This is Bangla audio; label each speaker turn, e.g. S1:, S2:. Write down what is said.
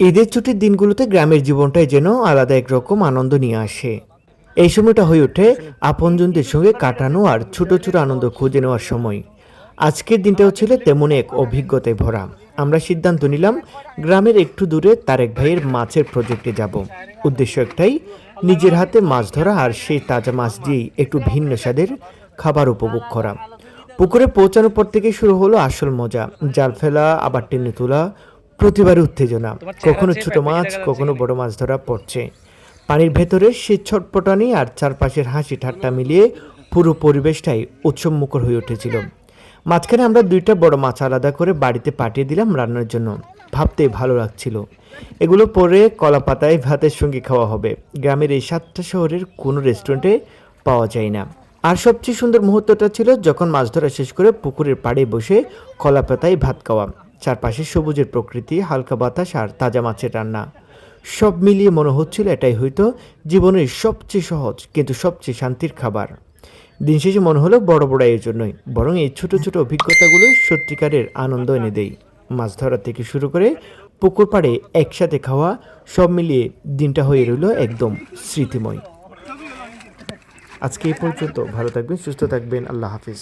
S1: ঈদের ছুটির দিনগুলোতে গ্রামের জীবনটাই যেন আলাদা একরকম আনন্দ নিয়ে আসে। এই সময়টা হয়ে ওঠে আপনজনদের সঙ্গে কাটানো আর ছোট ছোট আনন্দ খুঁজে নেওয়ার সময়। আজকের দিনটাও ছিল তেমন এক অভিজ্ঞতায় ভরা। আমরা সিদ্ধান্ত নিলাম গ্রামের একটু দূরে তারেক ভাইয়ের মাছের প্রজেক্টে যাব। উদ্দেশ্য একটাই, নিজের হাতে মাছ ধরা আর সেই তাজা মাছ দিয়েই একটু ভিন্ন স্বাদের খাবার উপভোগ করা। পুকুরে পৌঁছানোর পর থেকে শুরু হলো আসল মজা। জাল ফেলা, আবার টেনে তোলা, প্রতিবারই উত্তেজনা। কখনো ছোট মাছ, কখনো বড় মাছ ধরা পড়ছে। পানির ভেতরে সে ছটপটানি আর চারপাশের হাসি ঠাট্টা মিলিয়ে পুরো পরিবেশটাই উৎসবমুখর হয়ে উঠেছিল। মাঝখানে আমরা দুইটা বড় মাছ আলাদা করে বাড়িতে পাঠিয়ে দিলাম রান্নার জন্য। ভাবতেই ভালো লাগছিল, এগুলো পরে কলা পাতায় ভাতের সঙ্গে খাওয়া হবে। গ্রামের এই সাতটা শহরের কোনো রেস্টুরেন্টে পাওয়া যায় না। আর সবচেয়ে সুন্দর মুহূর্তটা ছিল যখন মাছ ধরা শেষ করে পুকুরের পাড়ে বসে কলা পাতায় ভাত খাওয়া। চারপাশে সবুজের প্রকৃতি, হালকা বাতাস আর তাজা মাছের রান্না। সব মিলিয়ে মনে হচ্ছিল এটাই হয়তো জীবনের সবচেয়ে সহজ কিন্তু সবচেয়ে শান্তির খাবার। দিন শেষে মনে হলো বড় বড় এই জন্যই বরং এই ছোট ছোট অভিজ্ঞতাগুলো সত্যিকারের আনন্দ এনে দেয়। মাছ ধরা থেকে শুরু করে পুকুর পাড়ে একসাথে খাওয়া, সব মিলিয়ে দিনটা হয়ে রইল একদম স্মৃতিময়। আজকে এই পর্যন্ত। ভালো থাকবেন, সুস্থ থাকবেন। আল্লাহ হাফিজ।